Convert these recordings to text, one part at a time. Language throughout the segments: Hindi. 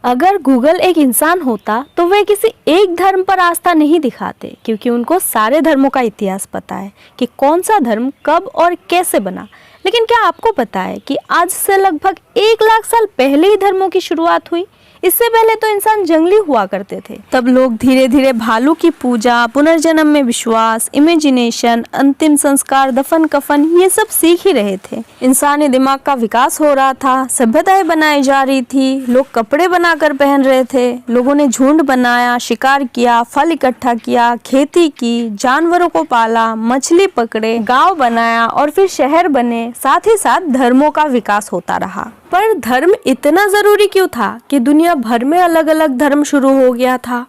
अगर गूगल एक इंसान होता तो वे किसी एक धर्म पर आस्था नहीं दिखाते, क्योंकि उनको सारे धर्मों का इतिहास पता है कि कौन सा धर्म कब और कैसे बना। लेकिन क्या आपको पता है कि आज से लगभग 1 लाख साल पहले ही धर्मों की शुरुआत हुई। इससे पहले तो इंसान जंगली हुआ करते थे। तब लोग धीरे धीरे भालू की पूजा, पुनर्जन्म में विश्वास, इमेजिनेशन, अंतिम संस्कार, दफन कफन ये सब सीख ही रहे थे। इंसानी दिमाग का विकास हो रहा था, सभ्यताएं बनाई जा रही थी, लोग कपड़े बनाकर पहन रहे थे, लोगों ने झुंड बनाया, शिकार किया, फल इकट्ठा किया, खेती की, जानवरों को पाला, मछली पकड़े, गाँव बनाया और फिर शहर बने। साथ ही साथ धर्मों का विकास होता रहा। पर धर्म इतना जरूरी क्यों था कि दुनिया भर में अलग अलग धर्म शुरू हो गया था।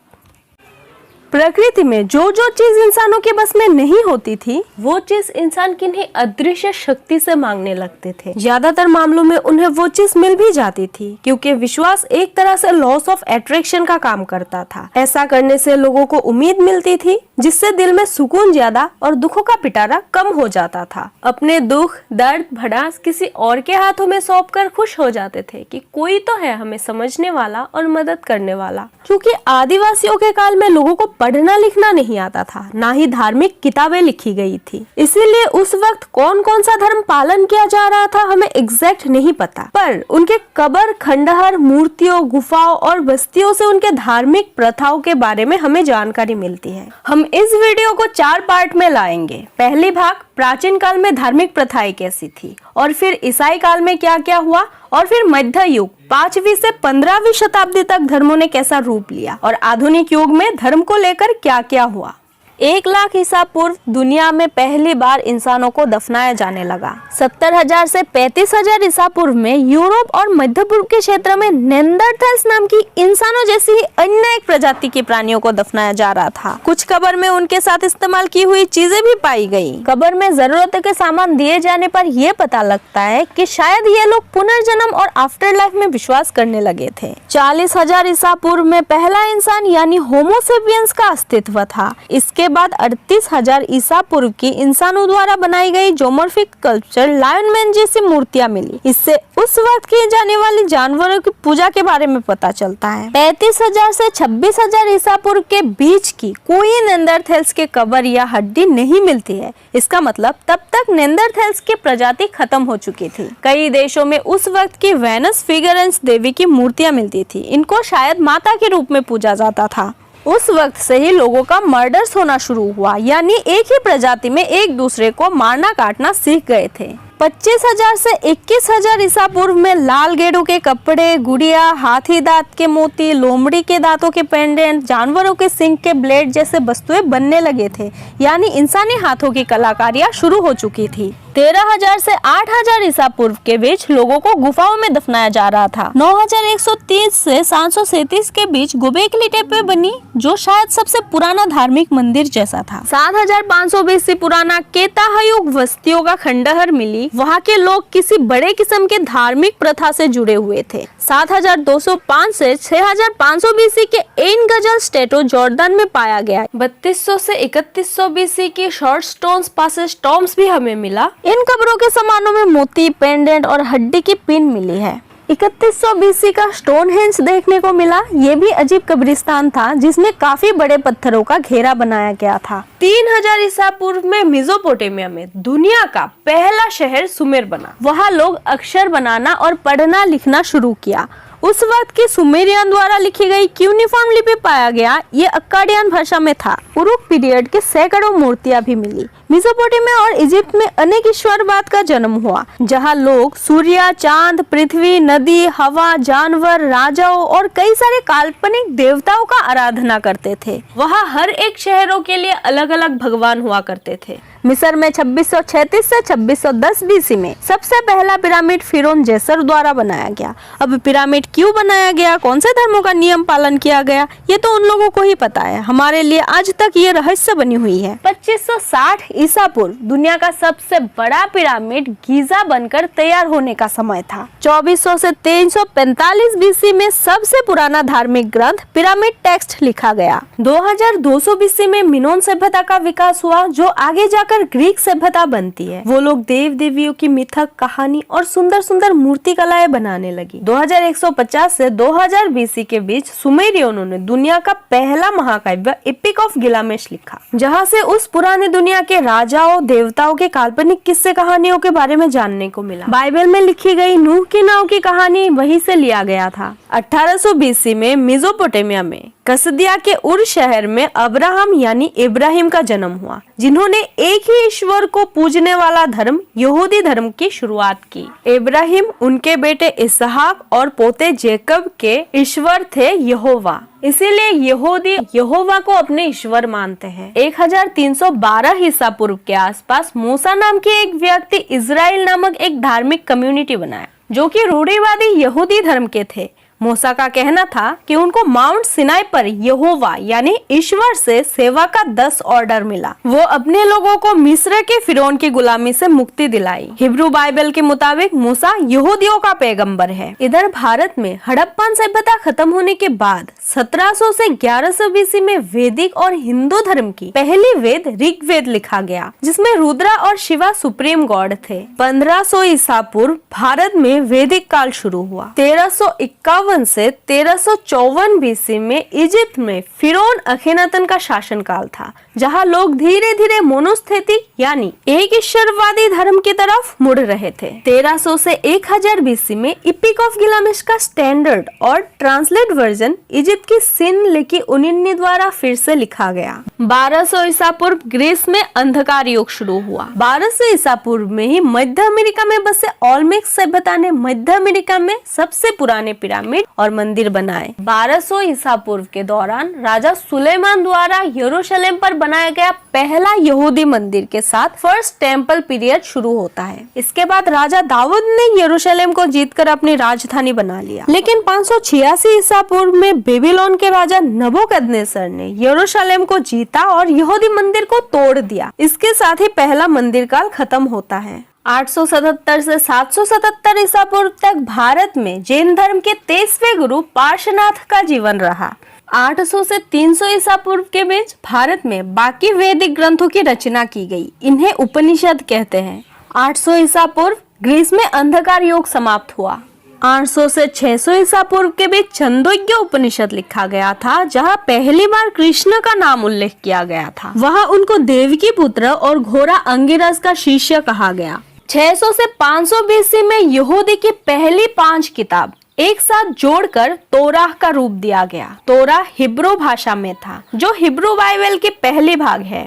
प्रकृति में जो जो चीज इंसानों के बस में नहीं होती थी, वो चीज इंसान किन्हीं अदृश्य शक्ति से मांगने लगते थे। ज्यादातर मामलों में उन्हें वो चीज मिल भी जाती थी, क्योंकि विश्वास एक तरह से लॉस ऑफ अट्रैक्शन का काम करता था। ऐसा करने से लोगों को उम्मीद मिलती थी, जिससे दिल में सुकून ज्यादा और दुखों का पिटारा कम हो जाता था। अपने दुख, दर्द, भड़ास किसी और के हाथों में सौंप कर खुश हो जाते थे कि कोई तो है हमें समझने वाला और मदद करने वाला। क्योंकि आदिवासियों के काल में लोगों को पढ़ना लिखना नहीं आता था, ना ही धार्मिक किताबें लिखी गई थी। इसीलिए उस वक्त कौन कौन सा धर्म पालन किया जा रहा था हमें एग्जैक्ट नहीं पता। पर उनके कब्र, खंडहर, मूर्तियों, गुफाओं और बस्तियों से उनके धार्मिक प्रथाओं के बारे में हमें जानकारी मिलती है। हम इस वीडियो को 4 पार्ट में लाएंगे। पहली भाग प्राचीन काल में धार्मिक प्रथाएं कैसी थी, और फिर ईसाई काल में क्या क्या हुआ, और फिर मध्य युग 5वीं से 15वीं शताब्दी तक धर्मों ने कैसा रूप लिया, और आधुनिक युग में धर्म को लेकर क्या क्या हुआ। 1 लाख ईसा पूर्व दुनिया में पहली बार इंसानों को दफनाया जाने लगा। 70,000 से 35,000 ईसा पूर्व में यूरोप और मध्य पूर्व के क्षेत्र में नेंडरथैल्स नाम की इंसानों जैसी ही अन्य एक प्रजाति के प्राणियों को दफनाया जा रहा था। कुछ कब्र में उनके साथ इस्तेमाल की हुई चीजें भी पाई गई। कब्र में जरूरत के सामान दिए जाने पर यह पता लगता है कि शायद ये लोग पुनर्जन्म और आफ्टर लाइफ में विश्वास करने लगे थे। 40,000 ईसा पूर्व में पहला इंसान यानी होमो सेपियंस का अस्तित्व था। इसके बाद 38,000 ईसा पूर्व की इंसानों द्वारा बनाई गई जोमॉर्फिक स्कल्पचर लायन मैन जैसी मूर्तियां मिली। इससे उस वक्त की जाने वाली जानवरों की पूजा के बारे में पता चलता है। 35,000 से 26,000 ईसा पूर्व के बीच की कोई नेंडरथैल्स के कब्र या हड्डी नहीं मिलती है। इसका मतलब तब तक नेंडरथैल्स की प्रजाति खत्म हो चुकी थी। कई देशों में उस वक्त की वेनस फिगरेंस देवी की मूर्तियां मिलती थी। इनको शायद माता के रूप में पूजा जाता था। उस वक्त से ही लोगों का मर्डर्स होना शुरू हुआ, यानी एक ही प्रजाति में एक दूसरे को मारना काटना सीख गए थे। 25,000 से 21,000 ईसा पूर्व में लाल गेड़ों के कपड़े, गुड़िया, हाथी दांत के मोती, लोमड़ी के दांतों के पेंडेंट, जानवरों के सिंग के ब्लेड जैसे वस्तुएं बनने लगे थे, यानी इंसानी हाथों की कलाकारियां शुरू हो चुकी थी। 13,000 से 8,000 ईसा पूर्व के बीच लोगों को गुफाओं में दफनाया जा रहा था। 9,130 से 737 के बीच गोबेकली टेपे बनी, जो शायद सबसे पुराना धार्मिक मंदिर जैसा था। 7,500 BC पुराना केताहयुग बस्तियों का खंडहर मिली। वहाँ के लोग किसी बड़े किस्म के धार्मिक प्रथा से जुड़े हुए थे। 7,205 से 6,500 BC के एन गजल स्टेटो जॉर्डन में पाया गया। 3200 से 3100 BC की शॉर्ट स्टोन्स पासेज टॉम्स भी हमें मिला। इन कब्रों के सामानों में मोती, पेंडेंट और हड्डी की पिन मिली है। 3100 BC का स्टोनहेंज देखने को मिला। ये भी अजीब कब्रिस्तान था, जिसमें काफी बड़े पत्थरों का घेरा बनाया गया था। 3,000 ईसा पूर्व में मेसोपोटामिया में दुनिया का पहला शहर सुमेर बना। वहाँ लोग अक्षर बनाना और पढ़ना लिखना शुरू किया। उस वक्त की सुमेरियन द्वारा लिखी गई क्यूनिफॉर्म लिपि पाया गया। ये अक्काडियन भाषा में था। उरुक पीरियड के सैकड़ों मूर्तियां भी मिली। मेसोपोटामिया और इजिप्ट में अनेक ईश्वरवाद का जन्म हुआ, जहां लोग सूर्य, चांद, पृथ्वी, नदी, हवा, जानवर, राजाओं और कई सारे काल्पनिक देवताओं का आराधना करते थे। वहां हर एक शहरों के लिए अलग अलग भगवान हुआ करते थे। मिस्र में 2636 से 2610 BC में सबसे पहला पिरामिड फिरौन जेसर द्वारा बनाया गया। अब पिरामिड क्यों बनाया गया, कौन से धर्मों का नियम पालन किया गया, ये तो उन लोगों को ही पता है। हमारे लिए आज तक ये रहस्य बनी हुई है। 2560 ईसा पूर्व दुनिया का सबसे बड़ा पिरामिड गीजा बनकर तैयार होने का समय था। 2400 से 345 BC में सबसे पुराना धार्मिक ग्रंथ पिरामिड टेक्स्ट लिखा गया। 2200 BC में मिनोन सभ्यता का विकास हुआ, जो आगे जाकर जाकर ग्रीक सभ्यता बनती है। वो लोग देव देवियों की मिथक कहानी और सुंदर सुंदर मूर्ति कलाएं बनाने लगी। 2150 से 2000 बीसी के बीच सुमेरियनों ने दुनिया का पहला महाकाव्य एपिक ऑफ गिलगामेश लिखा, जहाँ से उस पुरानी दुनिया के राजाओं देवताओं के काल्पनिक किस्से कहानियों के बारे में जानने को मिला। बाइबल में लिखी गई नूह की नाव की कहानी वहीं से लिया गया था। 1800 बीसी में मेसोपोटामिया में कसदिया के उर शहर में अब्राहम यानी इब्राहिम का जन्म हुआ, जिन्होंने एक ही ईश्वर को पूजने वाला धर्म यहूदी धर्म की शुरुआत की। इब्राहिम उनके बेटे इसहाक और पोते जेकब के ईश्वर थे यहोवा, इसीलिए यहूदी यहोवा को अपने ईश्वर मानते हैं। 1312 ईसा पूर्व के आसपास मूसा नाम के एक व्यक्ति इजराइल नामक एक धार्मिक कम्युनिटी बनाया, जो कि रूढ़िवादी यहूदी धर्म के थे। मूसा का कहना था कि उनको माउंट सिनाई पर यहोवा यानी ईश्वर से सेवा का 10 ऑर्डर मिला। वो अपने लोगों को मिस्र के फिरौन की गुलामी से मुक्ति दिलाई। हिब्रू बाइबल के मुताबिक मूसा यहूदियों का पैगंबर है। इधर भारत में हड़प्पन सभ्यता खत्म होने के बाद 1700 से 1100 बीसी में वैदिक और हिंदू धर्म की पहली वेद ऋग्वेद लिखा गया, जिसमें रुद्रा और शिवा सुप्रीम गॉड थे। 1500 ईसा पूर्व भारत में वैदिक काल शुरू हुआ। 1351 से 1354 बीसी में इजिप्ट में फिरौन अखेनातन का शासनकाल था, जहां लोग धीरे धीरे मोनोस्थेटिक यानी एक ईश्वरवादी धर्म की तरफ मुड़ रहे थे। 1300 से 1000 बीसी में एपिक ऑफ गिलगामेश का स्टैंडर्ड और ट्रांसलेट वर्जन इजिप्ट की सिन लिखी उनिन्नी द्वारा फिर से लिखा गया। 1200 ईसा पूर्व ग्रीस में अंधकार युग शुरू हुआ। 1200 ईसा पूर्व में ही मध्य अमेरिका में बसे ओलमेक सभ्यता ने मध्य अमेरिका में सबसे पुराने पिरामिड और मंदिर बनाए। 1200 ईसा पूर्व के दौरान राजा सुलेमान द्वारा यरूशलेम पर बनाया गया पहला यहूदी मंदिर के साथ फर्स्ट टेम्पल पीरियड शुरू होता है। इसके बाद राजा दाऊद ने यरूशलेम को जीतकर अपनी राजधानी बना लिया। लेकिन 586 ईसा पूर्व में बेबीलोन के राजा नबूकदनेस्सर ने यरूशलेम को जीता और यहूदी मंदिर को तोड़ दिया। इसके साथ ही पहला मंदिर काल खत्म होता है। 877 से 777 ईसा पूर्व तक भारत में जैन धर्म के 23वें गुरु पार्श्वनाथ का जीवन रहा। 800 से 300 ईसा पूर्व के बीच भारत में बाकी वैदिक ग्रंथों की रचना की गई। इन्हें उपनिषद कहते हैं। 800 ईसा पूर्व ग्रीस में अंधकार युग समाप्त हुआ। 800 से 600 ईसा पूर्व के बीच छंदोग्य उपनिषद लिखा गया था, जहां पहली बार कृष्ण का नाम उल्लेख किया गया था। वहां उनको देवकी पुत्र और घोड़ा अंगिरस का शिष्य कहा गया। 600 से 500 बीसी में यहूदी की पहली 5 किताब एक साथ जोड़कर तोराह का रूप दिया गया। तोराह हिब्रू भाषा में था, जो हिब्रू बाइबल की पहली भाग है।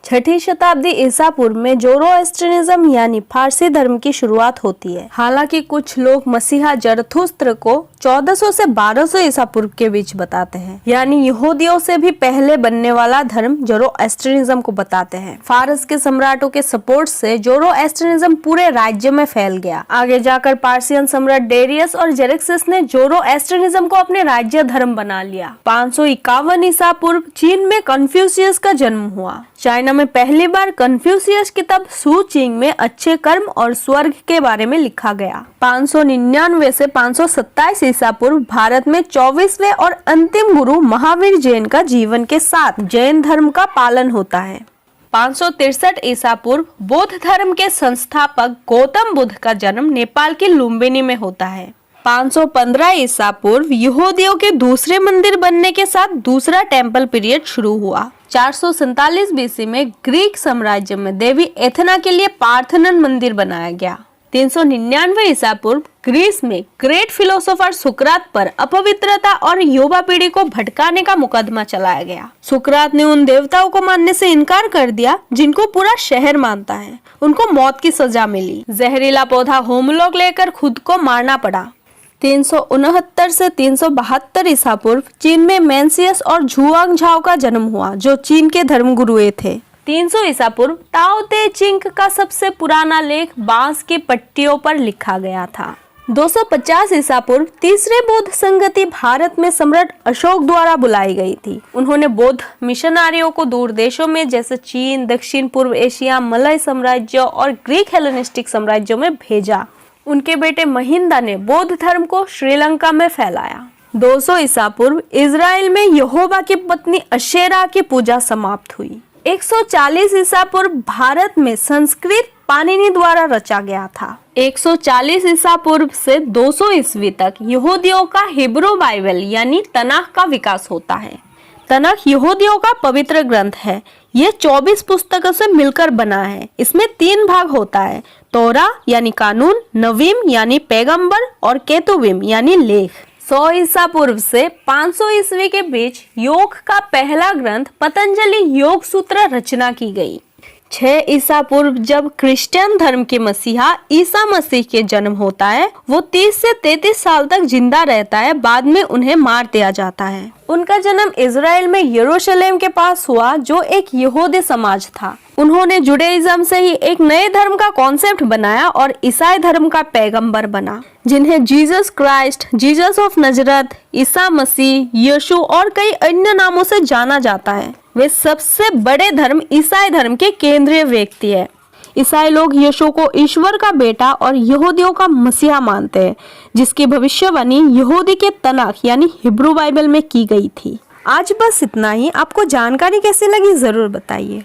6ठी शताब्दी ईसा पूर्व में जोरोएस्ट्रियनिज्म यानी फारसी धर्म की शुरुआत होती है। हालांकि कुछ लोग मसीहा जरथुस्त्र को 1400 से 1200 ईसा पूर्व के बीच बताते हैं, यानी यहूदियों से भी पहले बनने वाला धर्म जोरोएस्ट्रियनिज्म को बताते हैं। फारस के सम्राटों के सपोर्ट से जोरोएस्ट्रियनिज्म पूरे राज्य में फैल गया। आगे जाकर पार्सियन सम्राट डेरियस और जेरेक्सिस ने जोरोएस्ट्रियनिज्म को अपने राज्य धर्म बना लिया। 551 ईसा पूर्व चीन में कन्फ्यूशियस का जन्म हुआ। चाइना में पहली बार कन्फ्यूशियस किताब सू चिंग में अच्छे कर्म और स्वर्ग के बारे में लिखा गया। 599 से 527 ईसा पूर्व भारत में 24वें और अंतिम गुरु महावीर जैन का जीवन के साथ जैन धर्म का पालन होता है। 563 ईसा पूर्व बौद्ध धर्म के संस्थापक गौतम बुद्ध का जन्म नेपाल के लुम्बिनी में होता है। 515 ईसा पूर्व यहूदियों के दूसरे मंदिर बनने के साथ दूसरा टेम्पल पीरियड शुरू हुआ। 447 बीसी में ग्रीक साम्राज्य में देवी एथेना के लिए पार्थेनन मंदिर बनाया गया। 399 ईसा पूर्व ग्रीस में ग्रेट फिलोसोफर सुकरात पर अपवित्रता और युवा पीढ़ी को भटकाने का मुकदमा चलाया गया। सुकरात ने उन देवताओं को मानने से इनकार कर दिया जिनको पूरा शहर मानता है। उनको मौत की सजा मिली। जहरीला पौधा होमलोग लेकर खुद को मारना पड़ा। 369 से 372 ईसा पूर्व चीन में मेंसियस और झुआंग झाओ का जन्म हुआ, जो चीन के धर्मगुरुए थे। 300 ईसा पूर्व ताओ ते चिंग का सबसे पुराना लेख बांस की पट्टियों पर लिखा गया था। 250 ईसा पूर्व तीसरे बौद्ध संगति भारत में सम्राट अशोक द्वारा बुलाई गई थी। उन्होंने बौद्ध मिशनारियों को दूर देशों में जैसे चीन, दक्षिण पूर्व एशिया, मलय साम्राज्य और ग्रीक हेलेनिस्टिक साम्राज्यों में भेजा। उनके बेटे महिंदा ने बौद्ध धर्म को श्रीलंका में फैलाया। 200 ईसा पूर्व इजराइल में यहोवा की पत्नी अशेरा की पूजा समाप्त हुई। 140 ईसा पूर्व भारत में संस्कृत पाणिनि द्वारा रचा गया था। 140 ईसा पूर्व से 200 ईस्वी तक यहूदियों का हिब्रू बाइबल यानी तनाख का विकास होता है। तनाख यहूदियों का पवित्र ग्रंथ है। ये 24 पुस्तकों से मिलकर बना है। इसमें 3 भाग होता है, तोरा यानी कानून, नवीम यानी पैगंबर और केतुबिम यानी लेख। 100 ईसा पूर्व से 500 ईस्वी के बीच योग का पहला ग्रंथ पतंजलि योग सूत्र रचना की गई। 6 ईसा पूर्व जब क्रिश्चियन धर्म के मसीहा ईसा मसीह के जन्म होता है, वो 30 से 33 साल तक जिंदा रहता है। बाद में उन्हें मार दिया जाता है। उनका जन्म इज़राइल में यरूशलेम के पास हुआ, जो एक यहूदी समाज था। उन्होंने जुडाइज्म से ही एक नए धर्म का कॉन्सेप्ट बनाया और ईसाई धर्म का पैगंबर बना, जिन्हें Jesus Christ, Jesus of नजरत, Isa Masih, यीशु और कई अन्य नामों से जाना जाता है। वे सबसे बड़े धर्म ईसाई धर्म के केंद्रीय व्यक्ति है। ईसाई लोग यीशु को ईश्वर का बेटा और यहूदियों का मसीहा मानते हैं, जिसकी भविष्यवाणी यहूदी के तनाख यानी हिब्रू बाइबल में की गई थी। आज बस इतना ही। आपको जानकारी कैसी लगी जरूर बताइए।